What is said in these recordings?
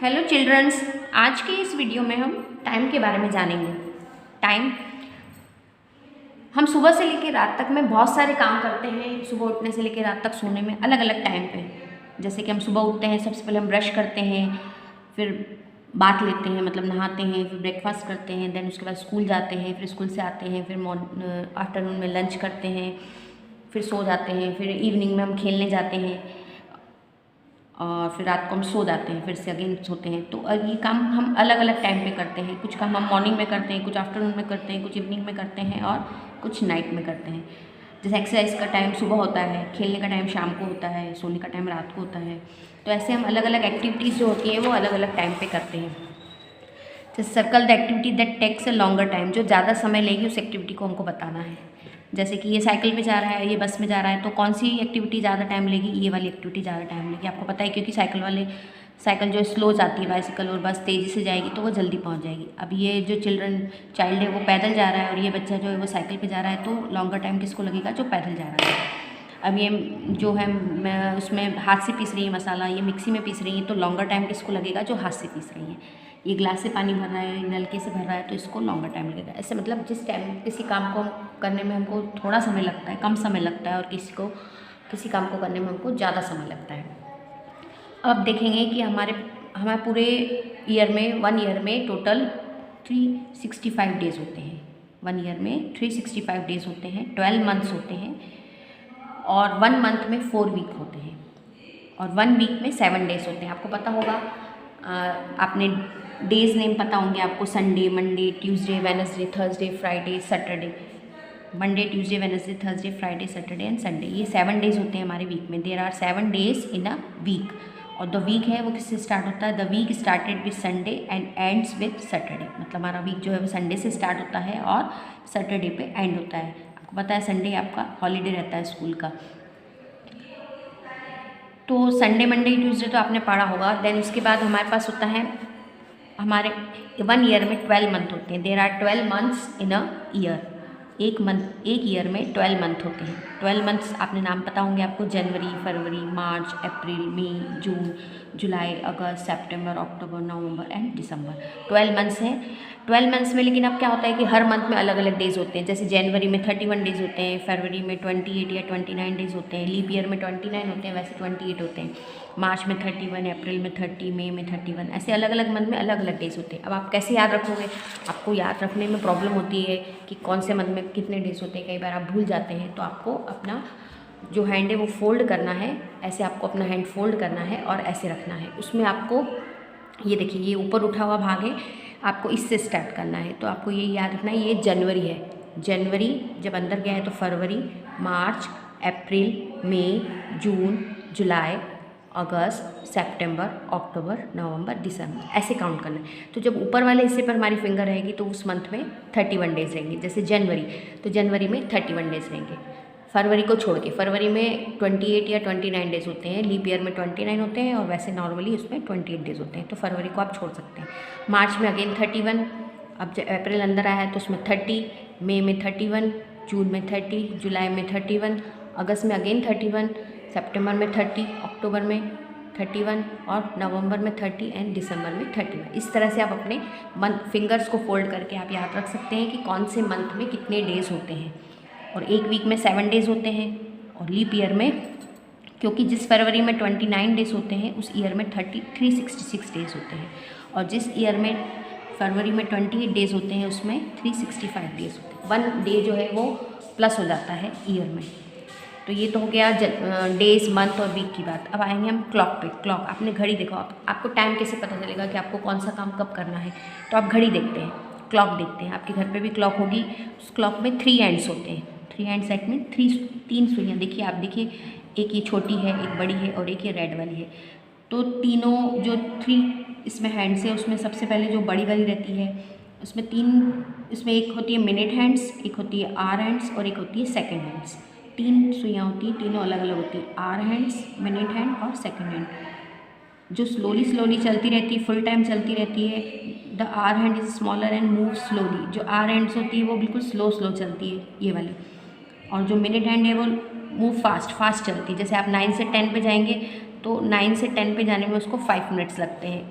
Hello children's, आज के इस वीडियो में हम टाइम के बारे में जानेंगे। टाइम हम सुबह से लेकर रात तक में बहुत सारे काम करते हैं। सुबह उठने से लेकर रात तक सोने में अलग अलग टाइम पे। जैसे कि हम सुबह उठते हैं, सबसे पहले हम ब्रश करते हैं, फिर बाथ लेते हैं मतलब नहाते हैं, फिर ब्रेकफास्ट करते हैं, देन उसके बाद स्कूल जाते हैं, फिर स्कूल से आते हैं, फिर आफ्टरनून में लंच करते हैं, फिर सो जाते हैं, फिर इवनिंग में हम खेलने जाते हैं और फिर रात को हम सो जाते हैं, फिर से अगेन सोते हैं। तो ये काम हम अलग अलग टाइम पे करते हैं। कुछ काम हम मॉर्निंग में करते हैं, कुछ आफ्टरनून में करते हैं, कुछ इवनिंग में करते हैं और कुछ नाइट में करते हैं। जैसे एक्सरसाइज का टाइम सुबह होता है, खेलने का टाइम शाम को होता है, सोने का टाइम रात को होता है। तो ऐसे हम अलग अलग एक्टिविटीज़ जो होती हैं वो अलग अलग टाइम पर करते हैं। जैसे circle the activity that takes a longer time, जो ज़्यादा समय लेगी उस एक्टिविटी को हमको बताना है। जैसे कि ये साइकिल पे जा रहा है, ये बस में जा रहा है, तो कौन सी एक्टिविटी ज़्यादा टाइम लेगी? ये वाली एक्टिविटी ज़्यादा टाइम लेगी। आपको पता है क्योंकि साइकिल जो स्लो जाती है बाइसिकल, और बस तेज़ी से जाएगी तो वो जल्दी पहुंच जाएगी। अब ये जो चाइल्ड है वो पैदल जा रहा है और ये बच्चा जो है वो साइकिल पे जा रहा है, तो लॉन्गर टाइम किसको लगेगा? जो पैदल जा रहा है। अब ये जो है उसमें हाथ से पीस रही है मसाला, ये मिक्सी में पीस रही है, तो लॉन्गर टाइम किसको लगेगा? जो हाथ से पीस रही है। ये ग्लास से पानी भर रहा है, नलके से भर रहा है, तो इसको लॉन्गर टाइम लगेगा। ऐसे मतलब जिस टाइम किसी काम को करने में हमको थोड़ा समय लगता है, कम समय लगता है, और किसी काम को करने में हमको ज़्यादा समय लगता है। अब देखेंगे कि हमारे पूरे ईयर में 1 ईयर में टोटल 365 डेज़ होते हैं। 1 ईयर में 365 डेज़ होते हैं, 12 मंथ्स होते हैं, और 1 मंथ में 4 वीक होते हैं, और 1 वीक में 7 डेज़ होते हैं। आपको पता होगा, आपने डेज़ नेम पता होंगे आपको। Sunday, Monday, Tuesday, Wednesday, Thursday, Friday, Saturday. Monday, Tuesday, Wednesday, Thursday, Friday, Saturday and Sunday. ये 7 डेज़ होते हैं हमारे वीक में। There are 7 days in a week. और द वीक है वो किससे स्टार्ट होता है? The week started with Sunday and ends with Saturday. मतलब हमारा वीक जो है वो संडे से स्टार्ट होता है और सैटरडे पे एंड होता है। आपको पता है संडे आपका हॉलीडे रहता है स्कूल का। तो संडे, मंडे, ट्यूसडे तो आपने पढ़ा होगा। देन उसके बाद हमारे पास होता है, हमारे 1 ईयर में 12 मंथ होते हैं। There are 12 months in a year. एक ईयर में 12 मंथ होते हैं। 12 मंथ्स आपने नाम पता होंगे आपको। जनवरी, फरवरी, मार्च, अप्रैल, मई, जून, जुलाई, अगस्त, सितंबर, अक्टूबर, नवंबर एंड दिसंबर। 12 मंथ्स हैं। 12 मंथ्स में लेकिन अब क्या होता है कि हर मंथ में अलग अलग डेज़ होते हैं। जैसे जनवरी में 31 डेज़ होते हैं, फरवरी में 28 या 29 डेज़ होते हैं, लीप ईयर में 29 होते हैं, वैसे 28 होते हैं, मार्च में 31, अप्रैल में 30, मई में 31, ऐसे अलग अलग मंथ में अलग अलग डेज़ होते हैं। अब आप कैसे याद रखोगे? आपको याद रखने में प्रॉब्लम होती है कि कौन से मंथ में कितने डेज़ होते हैं। कई बार आप भूल जाते हैं, तो आपको अपना जो हैंड है वो फोल्ड करना है। ऐसे आपको अपना हैंड फोल्ड करना है और ऐसे रखना है। उसमें आपको ये देखिए, ये ऊपर उठा हुआ भाग है, आपको इससे स्टार्ट करना है। तो आपको ये याद रखना है, ये जनवरी है। जनवरी जब अंदर गया है तो फरवरी, मार्च, अप्रैल, मई, जून, जुलाई, अगस्त, सितंबर, अक्टूबर, नवंबर, दिसंबर, ऐसे काउंट करना है। तो जब ऊपर वाले हिस्से पर हमारी फिंगर रहेगी तो उस मंथ में 31 डेज़ रहेंगे। जैसे जनवरी, तो जनवरी में 31 डेज़ रहेंगे। फरवरी को छोड़ के, फरवरी में 28 या 29 डेज़ होते हैं, लीप ईयर में 29 होते हैं, और वैसे नॉर्मली उसमें 28 डेज़ होते हैं, तो फरवरी को आप छोड़ सकते हैं। मार्च में अगेन 31, अब जब अप्रैल अंदर आया है तो उसमें 30, मई में 31, जून में 30, जुलाई में 31, अगस्त में अगेन 31, सितंबर में 30, अक्टूबर में 31, और नवंबर में 30 एंड दिसंबर में 31। इस तरह से आप अपने फिंगर्स को फोल्ड करके आप याद रख सकते हैं कि कौन से मंथ में कितने डेज़ होते हैं। और एक वीक में 7 डेज़ होते हैं, और लीप ईयर में, क्योंकि जिस फरवरी में 29 डेज़ होते हैं उस ईयर में 366 डेज़ होते हैं, और जिस ईयर में फरवरी में 28 डेज़ होते हैं उसमें 365 डेज़ होते हैं। 1 डे जो है वो प्लस हो जाता है ईयर में। तो ये तो हो गया डेज़, मंथ और वीक की बात। अब आएंगे हम क्लॉक पे। क्लॉक, आपने घड़ी देखो, आपको टाइम कैसे पता चलेगा कि आपको कौन सा काम कब करना है? तो आप घड़ी देखते हैं, क्लॉक देखते हैं। आपके घर पे भी क्लॉक होगी। उस क्लॉक में 3 एंड्स होते हैं। 3 एंड सेट में 3 सुइयाँ। देखिए, आप देखिए, एक ये छोटी है, एक बड़ी है, और एक ये रेड वाली है। तो तीनों जो 3 इसमें हैंड्स है, उसमें सबसे पहले जो बड़ी वाली रहती है उसमें इसमें एक होती है मिनट हैंड्स, एक होती है आर हैंड्स, और एक होती है सेकेंड हैंड्स। 3 सुइयाँ होती हैं, तीनों अलग अलग होती हैं, आर हैंड्स, मिनट हैंड और सेकेंड हैंड। जो स्लोली चलती रहती है, फुल टाइम चलती रहती है। The hour hand is smaller and move slowly. जो आर हैंड्स होती है वो बिल्कुल स्लो चलती है, ये वाली। और जो मिनट हैंड है वो मूव फास्ट चलती है। जैसे आप 9 से 10 पे जाएंगे तो 9 से 10 पे जाने में उसको 5 मिनट्स लगते हैं।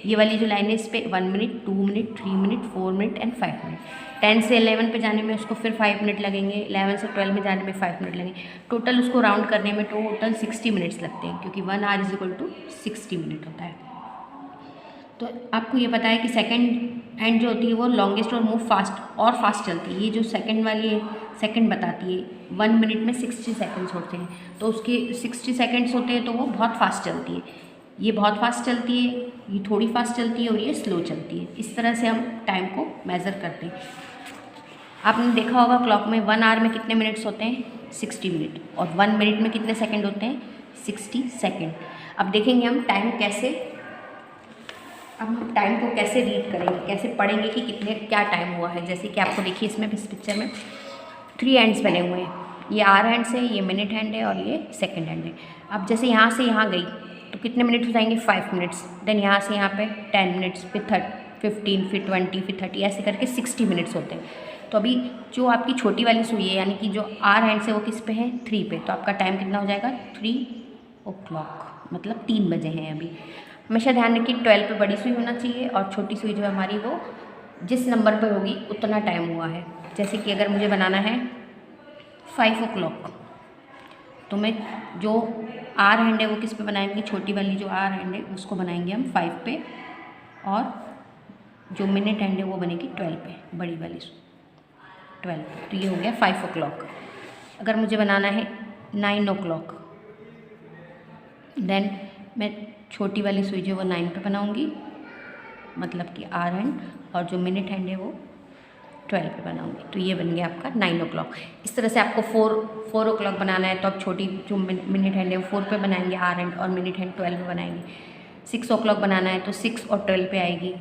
ये वाली जो लाइन है इस पर 1 minute, 2 minute, 3 minute, 4 minute and 5 minute. 10 से 11 पे जाने में उसको फिर 5 मिनट लगेंगे, 11 से 12 में जाने में 5 मिनट लगेंगे। टोटल उसको राउंड करने में टोटल 60 मिनट्स लगते हैं, क्योंकि 1 hour is equal to 60 minute होता है। तो आपको ये पता है कि सेकंड हैंड जो होती है वो लॉन्गेस्ट और मूव फास्ट चलती है। ये जो सेकंड वाली है सेकंड बताती है 1 मिनट में 60 सेकंड्स होते हैं, तो उसके 60 सेकंड्स होते हैं तो वो बहुत फास्ट चलती है। ये बहुत फास्ट चलती है, ये थोड़ी फास्ट चलती है और ये स्लो चलती है। इस तरह से हम टाइम को मेज़र करते हैं। आपने देखा होगा क्लॉक में 1 आवर में कितने मिनट्स होते हैं, 60 मिनट, और 1 मिनट में कितने सेकंड होते हैं, 60 सेकंड। अब देखेंगे हम टाइम को कैसे रीड करेंगे, कैसे पढ़ेंगे कि क्या टाइम हुआ है। जैसे कि आपको देखिए इसमें इस पिक्चर में 3 हैंड्स बने हुए हैं, ये आवर हैंड्स है, ये मिनट हैंड है और ये सेकंड हैंड है। अब जैसे यहाँ से यहाँ गई तो कितने मिनट हो जाएंगे, 5 मिनट्स। देन यहाँ से यहाँ पे 10 मिनट्स, फिर 15, फिर 20, फिर 30, ऐसे करके 60 मिनट्स होते हैं। तो अभी जो आपकी छोटी वाली सुई है, यानी कि जो आवर हैंड्स है वो किस पे है, 3 पे, तो आपका टाइम कितना हो जाएगा, 3 o'clock, मतलब 3 बजे हैं अभी। हमेशा ध्यान रखिए 12 पे बड़ी सुई होना चाहिए और छोटी सुई जो है हमारी वो जिस नंबर पर होगी उतना टाइम हुआ है। जैसे कि अगर मुझे बनाना है 5 o'clock, तो मैं जो आवर हैंड है वो किस पे बनाएंगे, छोटी वाली जो आवर हैंड है उसको बनाएंगे हम 5 पे, और जो मिनट हैंड है वो बनेगी 12 पे, बड़ी वाली 12। तो ये हो गया 5 o'clock। अगर मुझे बनाना है 9 o'clock, देन मैं छोटी वाली सुई जो वो 9 पे बनाऊंगी, मतलब कि आवर हैंड, और जो मिनट हैंड है वो 12 पे बनाऊंगी। तो ये बन गया आपका 9 o'clock। इस तरह से आपको 4 o'clock बनाना है तो आप छोटी जो मिनट हैंड है वो 4 पे बनाएंगे आवर हैंड, और मिनट हैंड 12 पे बनाएंगे। 6 o'clock बनाना है तो 6 और 12 पे आएगी।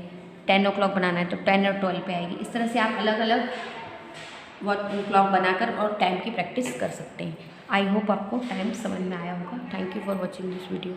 10 o'clock बनाना है तो 10 और 12 पे आएगी। इस तरह से आप अलग अलग क्लॉक बनाकर और टाइम की प्रैक्टिस कर सकते हैं। आई होप आपको टाइम समझ में आया होगा। Thank you for watching this video.